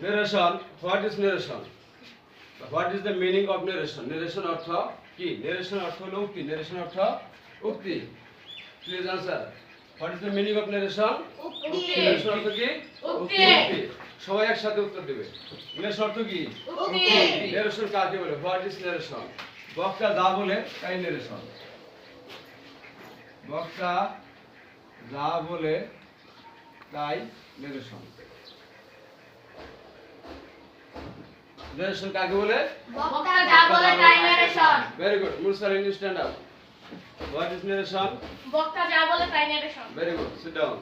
Narration. What is narration? What is the meaning of narration? Narration অর্থ কি? Narration অর্থ হলো উক্তি। Narration অর্থ উক্তি। Please answer. What is the meaning of narration? উক্তি। Narration অর্থ কি? উক্তি। উক্তি। সবাই একসাথে উত্তর দেবে। Narration অর্থ কি? উক্তি। Narration কাকে বলে? What is narration? বক্তা যা বলে তাই narration. বক্তা যা বলে তাই narration. Narration কাকে বলে? বক্তা যা বলে তাই narration। Very good. Mursal, you stand up. What is narration? বক্তা যা বলে তাই narration। Very good. Sit down.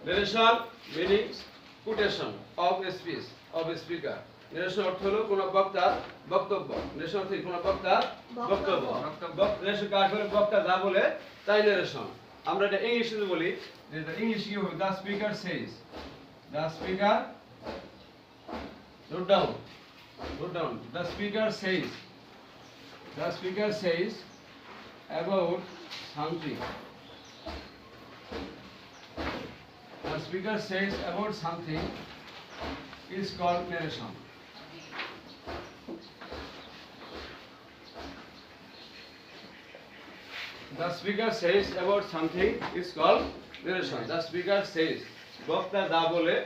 Narration means quotation of a speech of a speaker. Narration অর্থ হলো কোন বক্তার বক্তব্য। Narration অর্থ কোন বক্তার বক্তব্য। Narration কাকে বলে? বক্তা যা বলে তাই narration. আমরা এটা ইংলিশে বলি যে the English কি হবে? The speaker says. The speaker Note down. Note down. The speaker says. The speaker says about something. The speaker says about something is called narration. The speaker says about something is called narration. The speaker says. বক্তা যা বলে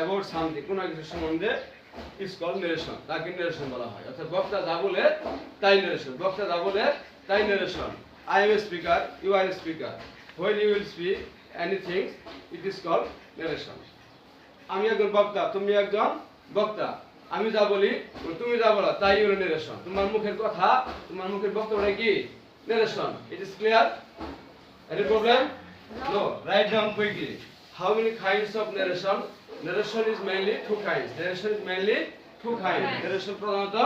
about something কোন কিছু সম্বন্ধে is called narration. তাকে narration বলা হয়। অর্থাৎ বক্তা যা বলে তাই narration. বক্তা যা বলে তাই narration. I am a speaker, you are a speaker. When you will speak anything, it is called narration. আমি একজন বক্তা, তুমি একজন বক্তা। আমি যা বলি, তুমি যা বলো, তাই হলো narration. তোমার মুখের কথা, তোমার মুখের বক্তব্যটা কি? Narration. It is clear? Any problem? No. Write down quickly. How many kinds of narration? Narration is mainly two kinds. Narration is mainly two kinds. Narration প্রধানত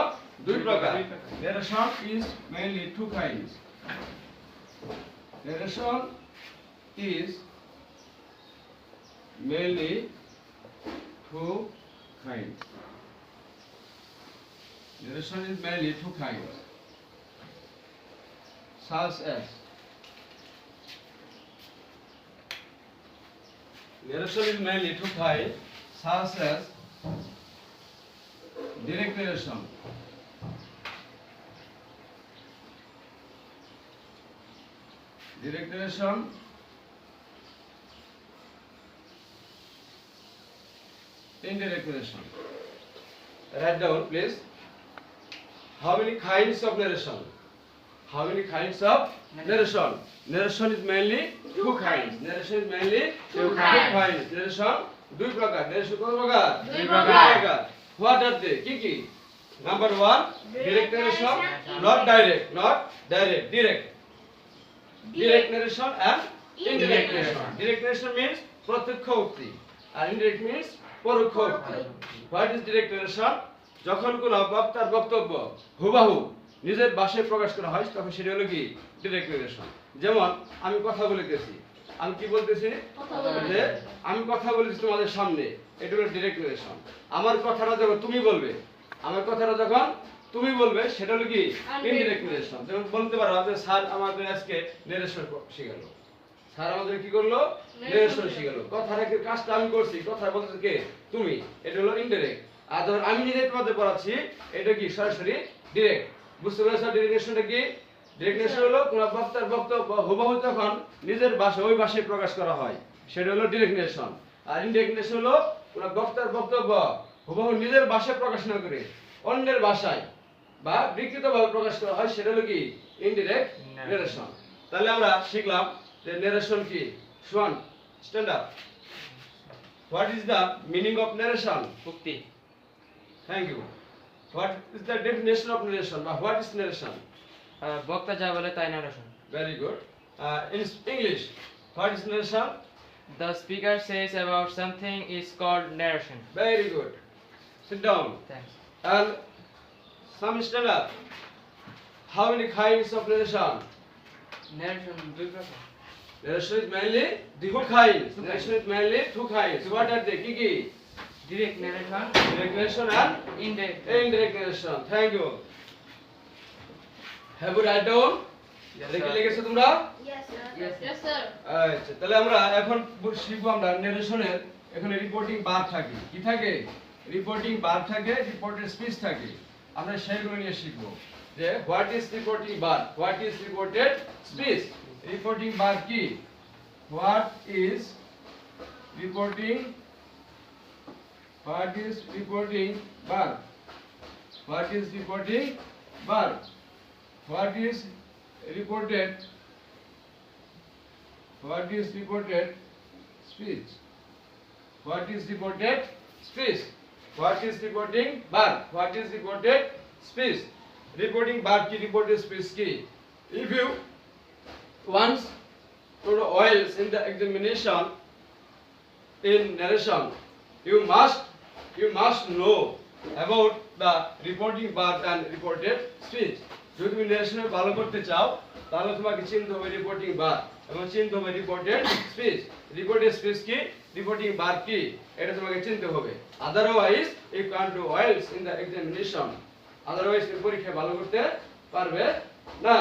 দুই প্রকার। Narration is mainly two kinds. Narration is mainly two kinds. Narration is mainly two kinds. Such as narration is mainly two kinds, such as direct narration. Direct narration, indirect narration. Write down, please. How many kinds of narration? How many kinds of narration? Narration is mainly two kinds. Narration is mainly two kinds. Narration দুই প্রকার। Narration কত প্রকার? দুই প্রকার। What are they? কি কি? Number 1, direct narration, not direct, direct. Direct narration and indirect narration. Direct narration means প্রত্যক্ষ উক্তি আর indirect means পরোক্ষ উক্তি. What is direct narration? যখন কোন বক্তার বক্তব্য হুবহু নিজের ভাষায় প্রকাশ করা হয় তখন সেটা হলো কি? Direct narration. যেমন আমি কথা বলতেছি, আমি কি বলতেছি? যে আমি কথা বলতেছি তোমাদের সামনে, এটা হলো ডিরেক্ট নারেশন। আমার কথাটা যখন তুমি বলবে, আমার কথাটা যখন তুমি বলবে সেটা হলো কি? Indirect narration. যেমন বলতে পারো যে স্যার আমাদের আজকে নারেশন শিখালো, স্যার আমাদের কি করলো? নারেশন শিখালো। কথাটা কি কাজটা আমি করছি, কথা বলতেছে কে? তুমি, এটা হলো ইনডিরেক্ট। আর যখন আমি নিজে তোমাদের পড়াচ্ছি এটা কি? সরাসরি ডিরেক্ট। বুঝতে পেরেছো ডিরেক্ট নারেশনটা কি? ডিরেক্ট নারেশন হলো কোন বক্তার বক্তব্য হুবহু যখন নিজের ভাষা ওই ভাষায় প্রকাশ করা হয় সেটা হলো ডিরেক্ট নারেশন। আর ইনডিরেক্ট নারেশন হলো কোন বক্তার বক্তব্য হুবহু নিজের ভাষায় প্রকাশ না করে অন্যের ভাষায় বা বিকৃতভাবে প্রকাশ করা হয় সেটা হলো কি? Indirect narration. তাহলে আমরা শিখলাম যে নারেশন কি? শুন, stand up. What is the meaning of narration? উক্তি। Thank you. What is the definition of narration? What is narration? বক্তা যা বলে তাই narration. Very good. In English, what is narration? The speaker says about something is called narration. Very good. Sit down. Thanks. And some stand up. How many kinds of narration? Narration দুই প্রকার। Narration is mainly two kinds. Narration is mainly two kinds. What are they? Kiki? Direct narration, Direct narration and indirect. indirect narration. Thank you. Have you write down? Yes, লিখে sir. লিখেছো তোমরা? Yes, sir. Yes, Yes, sir. আচ্ছা, তাহলে আমরা এখন শিখবো আমরা নারেশনের এখানে রিপোর্টিং বার থাকে, কি থাকে? রিপোর্টিং বার থাকে, রিপোর্টেড স্পিচ থাকে। আমরা সেগুলো নিয়ে শিখব যে what is reporting bar, what is reported speech. Reporting বার কি? What is reporting, what is reporting bar, what is reporting bar, what is reported, what is reported speech, what is reported speech, what is reporting bar, what is reported speech. Reporting bar ki, reported speech ki. If you once to the oils in the examination in narration, you must know about the reporting bar and reported speech. যদি তুমি narration ভালো করতে চাও তাহলে তোমাকে চিনতে হবে reporting বার এবং চিনতে হবে রিপোর্টেড স্পিচ। রিপোর্টেড স্পিচ কি, রিপোর্টিং বার কি, এটা তোমাকে চিনতে হবে। Otherwise you can do wells in the examination, otherwise তুমি পরীক্ষায় ভালো করতে পারবে না।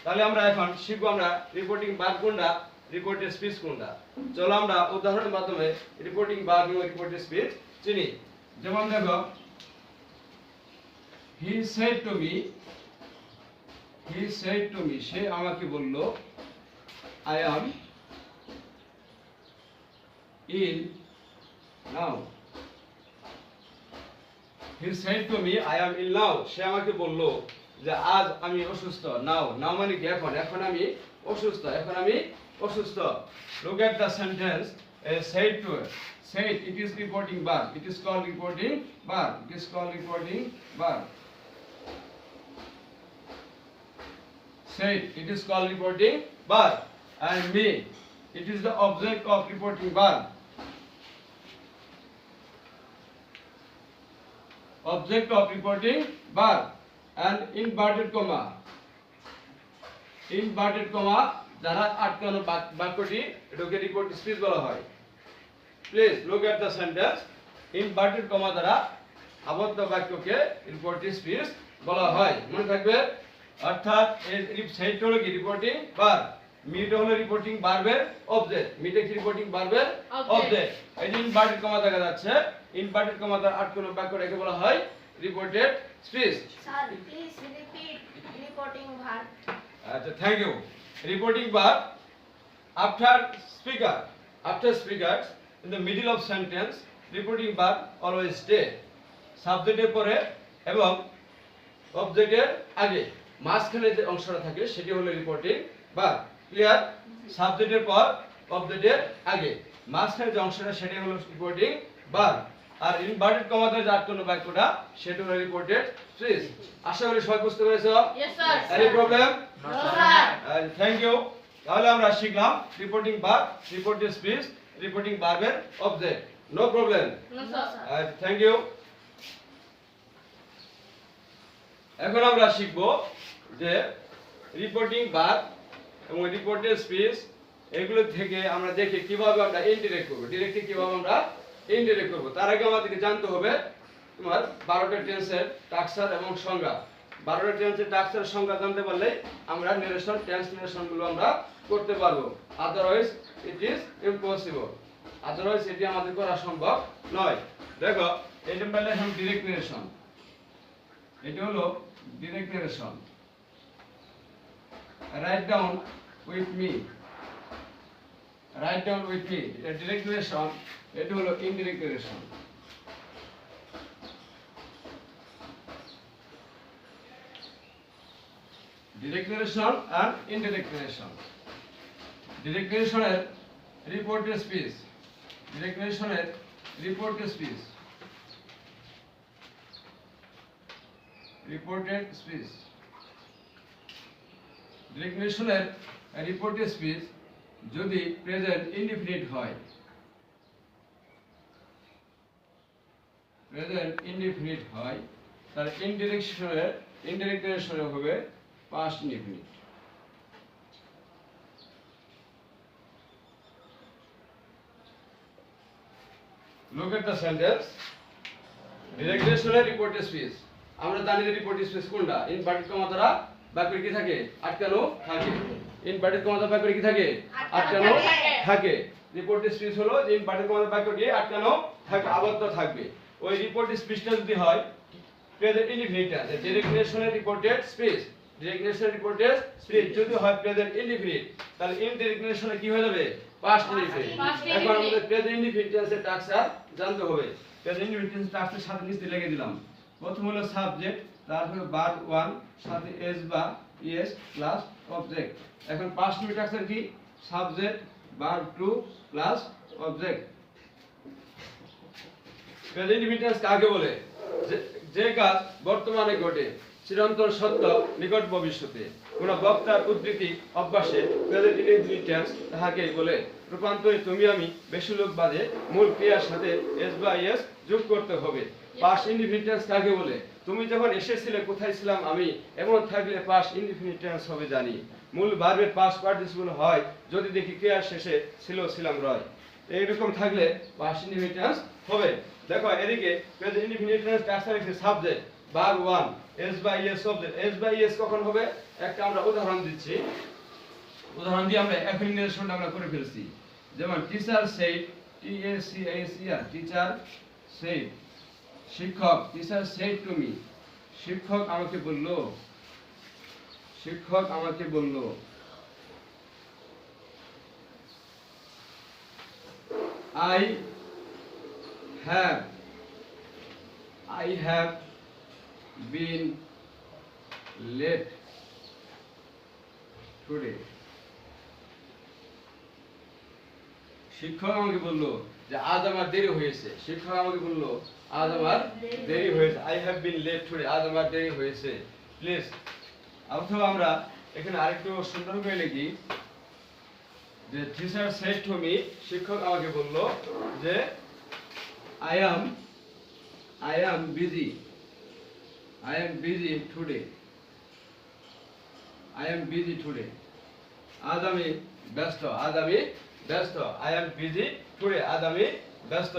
তাহলে আমরা এখন শিখব আমরা রিপোর্টিং বার কোনটা, রিপোর্টেড স্পিচ কোনটা। চলো আমরা উদাহরণের মাধ্যমে রিপোর্টিং বার এবং রিপোর্টেড স্পিচ চিনি। যেমন দেখো, he said to me, he said to me, সে আমাকে বলল, I am ill now. He said to me, I am ill now. সে আমাকে বলল যে আজ আমি অসুস্থ। নাও, নাও মানে কি? এখন, এখন আমি অসুস্থ, এখন আমি অসুস্থ। Look at the sentence. Said to, said, it is reporting verb. It is called reporting verb. It is called reporting verb. Said, it is called reporting verb. And me, it is the object of reporting verb. Object of reporting verb. And inverted comma, inverted comma যারা আটকানো বাক্যটি এটাকে report speech বলা হয়। Please look at the sentence. Inverted comma দ্বারা আবদ্ধ বাক্যকে reported speech বলা হয়। মনে থাকবে, অর্থাৎ এই সেট হলো কি রিপোর্টিং ভার্ব, মিট হলো রিপোর্টিং ভার্বের অবজেক্ট, মিটে কি রিপোর্টিং ভার্বের অবজেক্ট। এই যে ইনভার্টেড কমা দেখা যাচ্ছে, ইনভার্টেড কমা দ্বারা আটকানো বাক্যটাকে বলা হয় reported speech. Sir please repeat reporting verb. আচ্ছা, thank you. Reporting verb after speaker, after speaker in the middle of sentence, reporting verb always stay. সাবজেক্টের পরে এবং অবজেক্টের আগে মাঝখানে যে অংশটা থাকে সেটি হলো রিপোর্টিং ভার্ব। ক্লিয়ার? সাবজেক্টের পর অবজেক্টের আগে মাঝখানে যে অংশটা সেটাই হলো রিপোর্টিং ভার্ব। আর ইনভার্টেড কমা দিয়ে যে আটকানো বাক্যটা সেটা হলো রিপোর্টেড স্পিচ। আশা করি সবাই বুঝতে পেরেছো? Yes sir. Any problem? No sir. Thank you. তাহলে আমরা শিখলাম reporting verb, reported speech, reporting ভার্বের object. No problem? No sir. Thank you. এখন আমরা শিখব যে রিপোর্টিং ভার্ব এবং রিপোর্টেড স্পিচ এগুলো থেকে আমরা দেখি কিভাবে আমরা ইনডিরেক্ট করব, ডিরেক্টলি কিভাবে আমরা ইনডিরেক্ট করব। তার আগে আমাদেরকে জানতে হবে তোমার 12টা টেন্সের স্ট্রাকচার এবং সংজ্ঞা। 12টা টেন্সের স্ট্রাকচার সংজ্ঞা জানতে পারলে আমরা নারেশন, ট্রান্সলেশন গুলো আমরা করতে পারবো। Otherwise it is impossible, otherwise এটি আমাদের করা সম্ভব নয়। দেখো, এই নাম্বার লেখা ডিরেক্ট নারেশন, এটা হলো direct narration. Write down with me, write down with me. এটা ডিরেক্ট নারেশন, এটা হলো ইনডিরেক্ট নারেশন। ডিরেক্ট নারেশন আর ইনডিরেক্ট নারেশন। ডিরেক্ট নারেশনের রিপোর্টেড স্পিচ, ডিরেক্ট নারেশনের reported speech, reported speech. Direct নারেশনের রিপোর্টেড স্পিচ যদি প্রেজেন্ট ইনডিফিনিট হয়, present indefinite হয়, তার ইনডিরেক্ট নারেশনের হবে past indefinite. Look at the sentence. Direct national reported speech. আমরা জানি যে রিপোর্টেড স্পিচ কোনটা? ইনভার্টেড কমা দ্বারা বাক্যে কি থাকে? আটকানো থাকে। ইনভার্টেড কমা দ্বারা বাক্যে কি থাকে? আটকানো থাকে। রিপোর্টেড স্পিচ হলো যে ইম্পার্টেন্ট কোন বাক্যটি আটকানো থাকবে, আবদ্ধ থাকবে। ওই রিপোর্টেড স্পিচটা যদি হয় প্রেজেন্ট ইনডিফিনিট টেন্স, ডিরেক্টনেশনের রিপোর্টেড স্পিচ, ডিরেক্টনেশনের রিপোর্টেড স্পিচ যদি হয় প্রেজেন্ট ইনডিফিনিট, তাহলে ইনডিরেক্টনেশনে কি হয়ে যাবে? Past indefinite. এখন আমাদের প্রেজেন্ট ইনডিফিনিট টেন্সের স্ট্রাকচার জানতে হবে। প্রেজেন্ট ইনডিফিনিট টেন্সের স্ট্রাকচার সাথে নিচে লিখে দিলাম। প্রথম হলো সাবজেক্ট, তারপরে ভার্ব 1 সাথে এস বা ইএস প্লাস অবজেক্ট। এখন পাস্ট স্ট্রাকচার কি? Subject verb 2 plus object. Present indefinite tense কাকে বলে? যে কাজ বর্তমানে ঘটে, চিরন্তন সত্য, নিকট ভবিষ্যতে। কোন বক্তার উদ্ধৃতি অভ্যাসে প্রেজেন্ট ইনডিফিনিট টেন্স তাহাকে বলে। রূপান্তরে তুমি আমি বেশি লোক বাদে মূল ক্রিয়ার সাথে এস বা ইএস যোগ করতে হবে। পাস্ট ইনডিফিনিট টেন্স কাকে বলে? তুমি যখন এসেছিলে, কোথায় ছিলাম আমি, এমন থাকলে পাস্ট ইনডিফিনিট টেন্স হবে জানি। মূল ভার্বের পাস্ট পার্টিসিপল হয় যদি দেখি ক্রিয়ার শেষে ছিল, ছিলাম রয়। এইরকম থাকলে পাস্ট ইনডিফিনিট টেন্স হবে। দেখো এদিকে প্রেজেন্ট ইনডিফিনিট টেন্স স্ট্রাকচার আছে subject verb 1 S by S object. S by S কখন হবে? একটা আমরা উদাহরণ দিচ্ছি, উদাহরণ দিয়ে আমরা এখন নির্দেশনটা আমরা করে ফেলছি। যেমন teacher said, T A C S E R, teacher said. শিক্ষক, টিচার সেড টু মি, শিক্ষক আমাকে বলল, শিক্ষক আমাকে বলল। I have been late today. শিক্ষক আমাকে বলল যে আজ আমার দেরি হয়েছে। শিক্ষক আমাকে বলল আজ আমার দেরি হয়েছে। I have been late today, আজ আমার দেরি হয়েছে। প্লিজ অথবা আমরা এখানে আরেকটু সুন্দর করে লিখি যে টিচার সেড টু মি, শিক্ষক আমাকে বলল যে I am busy today. I am busy today. আজ আমি ব্যস্ত, আজ আমি ব্যস্ত। I am busy today, আজ আমি ব্যস্ত।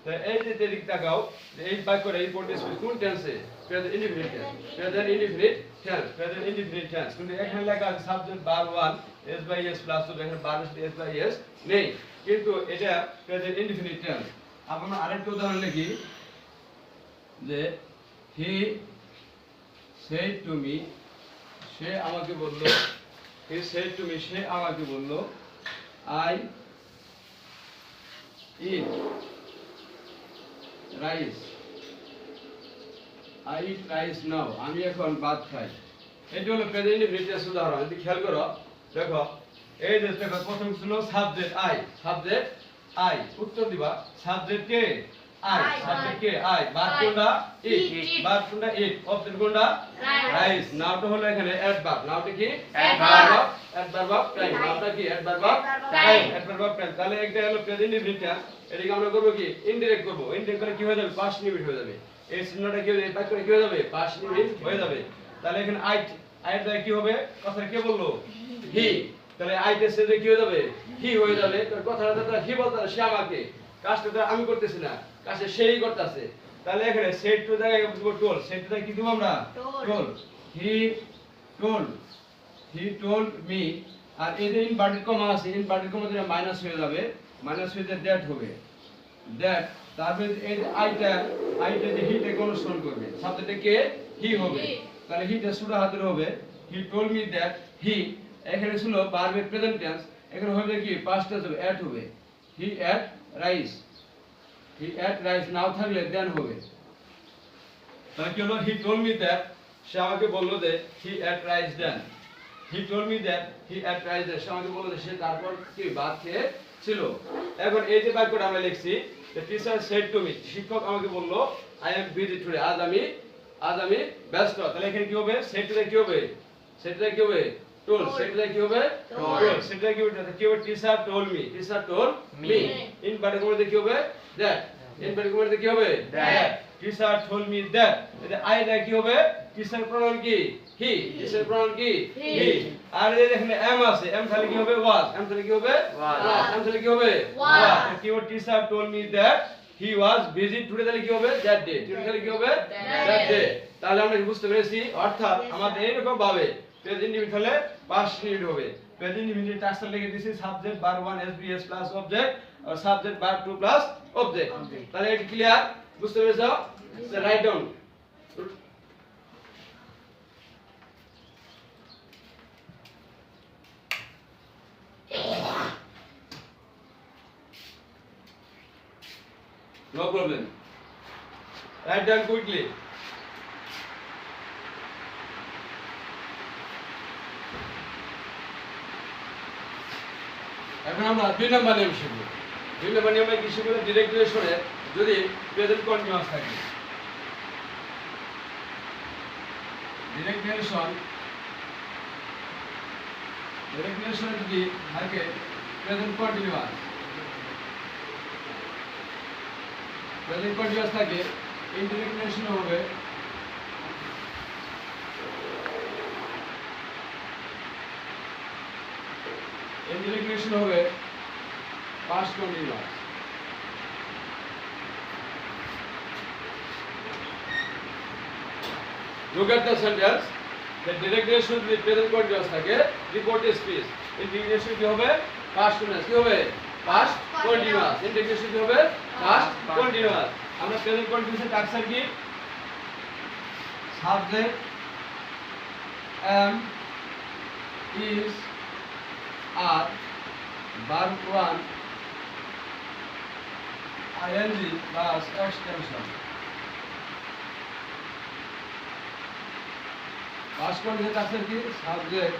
তো এই যে দিক তাকাও, এই বাক্যের এই রিপোর্ট স্পিচ কোন টেন্সে? Present indefinite tense, present indefinite tense, present indefinite tense. কিন্তু এখানে লেখা আছে subject verb 1 S by S plus হবে, এখানে ভার্ব এস বাই এস নেই, কিন্তু এটা প্রেজেন্ট ইনডিফিনিট টেন্স। আমরা আরেকটা উদাহরণ লিখি যে হি সেড টু মি, সে আমাকে বলল, হি সেড টু মি, সে আমাকে বলল I eat rice, I eat rice now, আমি এখন ভাত খাই। এটা হলো প্রেজেন্ট ইনডিফিনিট টেন্স উদাহরণ। যদি খেয়াল করো, দেখো এই যে দেখো প্রথম ছিল সাবজেক্ট আই, সাবজেক্ট আই, উত্তর দিবা subject K I, subject K I, verb কোনটা? ইট, ভার্ব কোনটা? ইট, অবজেক্ট কোনটা? রাইস। নাউটা হলো এখানে অ্যাডভার্ব, নাউটা কি? অ্যাডভার্ব, অ্যাডভার্ব অফ টাইম, নাউটা কি? Adverb of time, adverb of time. তাহলে একটা হলো প্রেজেন্ট ইনডিফিনিট টেন্স, এটাকে আমরা করব কি? ইনডিরেক্ট করব। ইনডিরেক্ট করে কি হয়ে যাবে? পাস্ট ইনডিফিনিট হয়ে যাবে। এই চিহ্নটা কি হবে? বাক্য করে কি হয়ে যাবে? পাস্ট ইনডিফিনিট হয়ে যাবে। তাহলে এখানে আইট, আইট দ্বারা কি হবে? কথা কে বললো? হি। তাহলে আইটের সাথে কি হয়ে যাবে? হি হয়ে যাবে। তো কথাটা তো হি বলতে সে আমাকে, কাজটা তো আমি করতেছি না, কাজটা সেই করতেছে। তাহলে এখানে সেড টু জায়গায় দিব টোল, সেড টু কি দিব আমরা? টোল। He told me. আর এই যে ইনভার্টেড কমা আছে, ইনভার্টেড কমা দিয়ে মাইনাস হয়ে যাবে, মাইনাস হয়ে যে দ্যাট হবে, দ্যাট। তারপরে এই যে আইটা যে হিটাকে অনুসরণ করবে, সাবজেক্টে কে? হি হবে। তাহলে হিটা সুরা হাতের হবে, হি টোল্ড মি দ্যাট হি। এখানে ছিল ভার্বের প্রেজেন্ট টেন্স, এখানে হবে কি? পাস্ট টেন্স হবে, এট হবে। হি এট রাইস, হি এট রাইস। নাও থাকলে দেন হবে। তাহলে কি হলো? হি টোল্ড মি দ্যাট, সে আমাকে বললো যে he ate rice then. He told me that he ate rice then, সে আমাকে বললো যে সে তারপর কি ভাত খেয়ে ছিল। এখন এই যে বাক্যটা আমরা লিখছি যে টিচার সেড টু মি, শিক্ষক আমাকে বললো আই এম বিজি টুডে, আজ আমি ব্যস্ত। তাহলে এখানে কি হবে? সেডটা কি হবে? সেডটা কি হবে? টোল। সেডটা কি হবে? টোল। সেডটা কি হবে? কি হবে? Teacher told me, teacher told me. Inverted কমাতে কি হবে? দ্যাট। ইনভার্টেড কমাতে কি হবে? That. Teacher told me that. এটা আই দা কি হবে? টিচার প্রনাউন কি? হি। টিচার প্রনাউন কি? হি। আর এই এখানে এম আছে, এম তাহলে কি হবে? ওয়াজ। এম তাহলে কি হবে? ওয়াজ। এম তাহলে কি হবে? ওয়াজ। কি হবে? Teacher told me that he was busy today, তাহলে কি হবে? That day. টুডে তাহলে কি হবে? That day. তাহলে আমরা বুঝতে পেরেছি, অর্থাৎ আমাদের এইরকম ভাবে প্রেজেন্ট ইনডিফিনিট হলে পাস্ট ইনডিফিনিট হবে, প্রেজেন্ট ইনফিনিটিভ টাক্সার লিখে দিয়েছি সাবজেক্ট বার 1 এসবিএস প্লাস অবজেক্ট আর সাবজেক্ট বার 2 প্লাস অবজেক্ট। তাহলে এটা ক্লিয়ার, বুঝতে পেরেছো? Write down. No problem. Write down quickly. এখন আমরা 2 নম্বর নিয়ম শিখব। 2 নম্বর নিয়মে কি শিখব? ডিরেক্ট রিলেশনে যদি প্রেজেন্ট কন্টিনিউয়াস থাকে, ডিরেক্ট রিলেশনে যদি থাকে প্রেজেন্ট কন্টিনিউয়াস, প্রেজেন্ট কন্টিনিউয়াস থাকে, ইনডিরেক্ট রিলেশন হবে ইনডিরেক্ট রিলেশন হবে past continuous. Look at the sentence. The direct relation with present continuous থাকে, report a speech. Integration কি হবে? Past continuous কি হবে? Past continuous. Integration কি হবে? Past continuous. আমরা present continuous এর টাক্সার কি? Subject am, is, are, verb 1, ing plus extension. Past continuous টাক্সার কি? Subject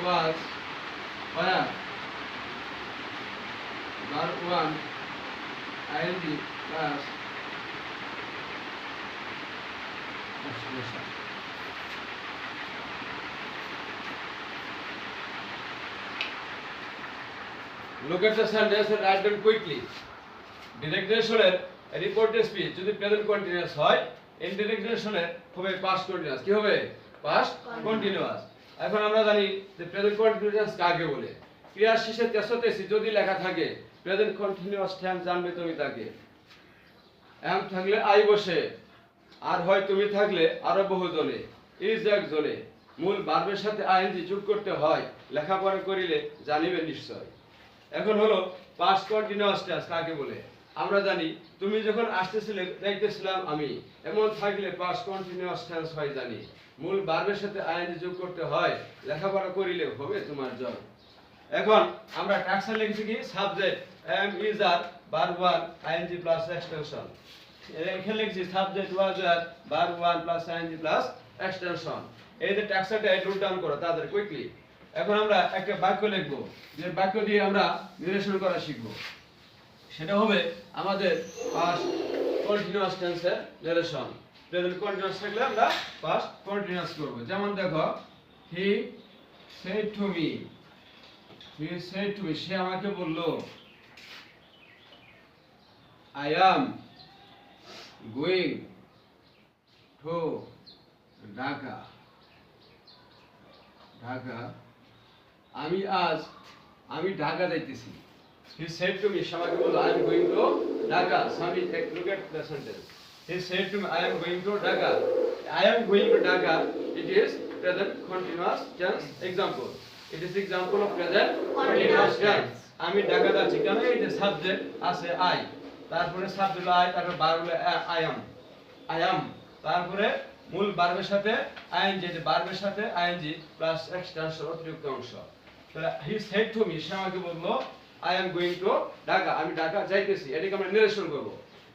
was, where, verb 1, ing plus extension. Look at the sentence and write them quickly. Direct রিলেশনের reported speech যদি present continuous হয়, indirect রিলেশনের হবে past continuous. কি হবে? Past continuous. এখন আমরা জানি যে প্রেজেন্ট কন্টিনিউয়াস কাকে বলে। ক্রিয়ার শেষে তেসি যদি লেখা থাকে প্রেজেন্ট কন্টিনিউয়াস টেন্স জানবে তুমি তাকে। এম থাকলে আই বসে, আর হয় তুমি থাকলে আরো বহুজনে, ইজ একজনে, মূল ভার্বের সাথে আইএনজি যোগ করতে হয়, লেখাপড়া করিলে জানিবে নিশ্চয়। এখন হলো পাস্ট কন্টিনিউয়াস টেন্স কাকে বলে। আমরা জানি তুমি যখন আসতেছিলে যাইতেছিলাম আমি, এমন থাকলে পাস্ট কন্টিনিউয়াস টেন্স হয় জানি, মূল ভার্বের সাথে আইএনজি যোগ করতে হয়, লেখাপড়া করিলে হবে তোমার জয়। এখন আমরা টাক্সার লিখছি কি? Subject am, is, are, verb 1 ING plus extension. এখানে লিখছি সাবজেক্ট ওয়াজ, আর, verb 1 plus ING plus extension. এই যে টাক্সারটা নোট ডাউন করো তাদের কুইকলি। এখন আমরা একটা বাক্য লিখব, যে বাক্য দিয়ে আমরা রিলেশন করা শিখব। সেটা হবে আমাদের পাস্ট কন্টিনিউয়াস টেন্সের রিলেশন। প্রেজেন্ট কন্টিনিউয়াস থাকলে আমরা পাস্ট কন্টিনিউয়াস করব। যেমন দেখো, he said to me, he said to me, সে আমাকে বলল, I am going to Dhaka, Dhaka, আমি ঢাকা যাইতেছি। He said to me, সে আমাকে বলল, I am going to Dhaka. Sami, look at the sentence. He said to me, I am going to Dhaka. I am going to Dhaka. It is present continuous tense example. It is example of present continuous tense. আমি ঢাকা যাচ্ছি। কেন? এই যে subject আছে I, তারপরে subject I, তারপরে verb হলো I am, তারপরে মূল ভার্বের সাথে ing, যে ভার্বের সাথে ing প্লাস এক্সটেনশন অতিরিক্ত অংশ। তাহলে he said to me, সে আমাকে বলল, I am going to Dhaka, আমি ঢাকা যাইতেছি। এটাকে আমরা নিরেশন করব।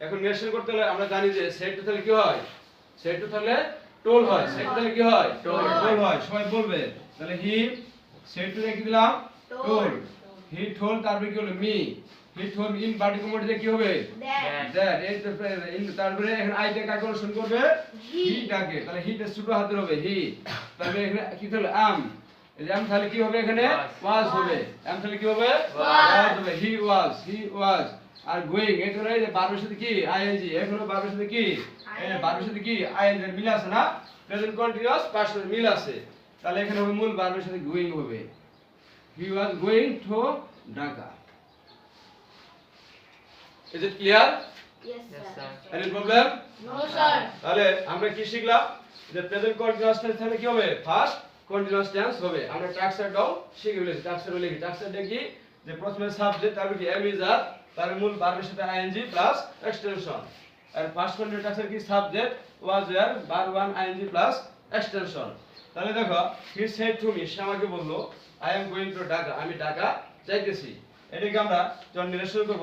এখন নিরেশন করতে হলে আমরা জানি যে সেড টু তাহলে কি হয়? সেড টু তাহলে টোল হয়। সেড টু তাহলে কি হয়? টোল হয়। সবাই বলবে। তাহলে হি সেড টু কি দিলাম? টোল। হি টোল, তারপরে কি হলো? Me. He told in particular মোডে কি হবে? দ্যাট। এই তো তারপরে এখন আইটা কাকে অনুসরণ করবে? হি টাকে। তাহলে হিটা ছোট হাতের হবে হি। তারপরে এখানে কি হলো? আম। এম তাহলে কি হবে? এখানে ওয়াজ হবে। এম তাহলে কি হবে? ওয়াজ হবে। He was. আর গোয়িং, এই তো এই যে ভার্বের সাথে কি? আইএনজি। এখানে ভার্বের সাথে কি? এই ভার্বের সাথে কি? আইএনজি মিল আছে না? প্রেজেন্ট কন্টিনিউয়াস পাস্ট মিল আছে। তাহলে এখানে হবে মূল ভার্বের সাথে গোয়িং হবে। He was going to Dhaka. Is it clear? Yes, sir. sir. Any problem? No, sir. তাহলে আমরা কি শিখলাম? যে প্রেজেন্ট কন্টিনিউয়াস টেন্স তাহলে কি হবে? ফার্স্ট কন্টিনিউয়াস টেন্স হবে। আমরা স্ট্রাকচারটাও শিখে ফেলেছি। স্ট্রাকচার লিখি, স্ট্রাকচারটা কি যে প্রথমে সাবজেক্ট, তারপর কি এম ইজ আর, তার মূল ভার্বের সাথে আইএনজি প্লাস এক্সটেনশন। আর ফার্স্ট কন্টিনিউয়াস স্ট্রাকচার কি subject was were verb one ING plus extension. তাহলে দেখো হি সেড টু মি, সে আমাকে বললো I am going to Dhaka, আমি ঢাকা যাইতেছি। এটাকে আমরা যখন নির্দেশ করব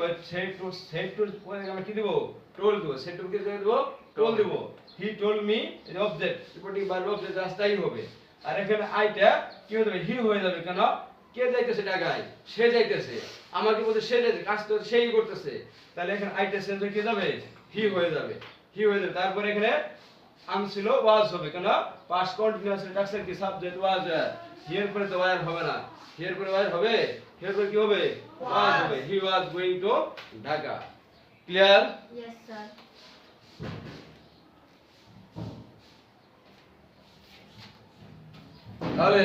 সেড টু পরে আমরা কি দেব টোল দেব। সেড টু কি দেব টোল দেব। হি টোল্ড মি এর অবজেক্ট রিপোর্টিং ভার্ব অবজেক্ট রাস্তাই হবে। আর এখানে আইটা কি হয়ে যাবে হি হয়ে যাবে। কেন কে যাইতেছে ঢাকায়, সে যাইতেছে। আমাকে বলতে সে যাইতেছে, কাজ তো সেই করতেছে। তাহলে এখানে আইটা চেঞ্জ হয়ে কি যাবে হি হয়ে যাবে, হি হয়ে যাবে। তারপরে এখানে আম ছিল ওয়াজ হবে। কেন পাস্ট কন্টিনিউয়াস স্ট্রাকচার কি সাবজেক্ট ওয়াজ হিয়ার পরে তো ওয়ার হবে না, হিয়ার পরে ওয়ার হবে, হিয়ার পরে কি হবে ওয়াজ হবে। He was going to Dhaka. Clear? Yes, sir. তাহলে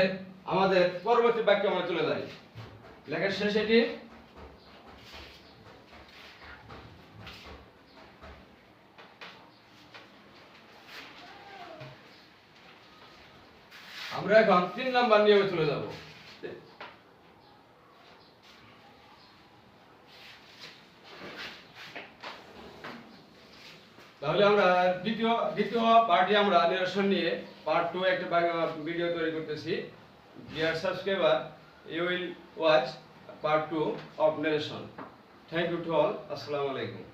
আমাদের পরবর্তী বাক্যে আমরা চলে যাই। লেখার শেষ এটি। আমরা এখন 3 নাম্বার নিয়মে চলে যাব। তাহলে আমরা দ্বিতীয় পার্টি আমরা নিরসন নিয়ে পার্ট 2 একটা ভিডিও তৈরি করতেছি। Dear subscriber, you will watch part 2 of narration. Thank you to all. Assalamu alaikum.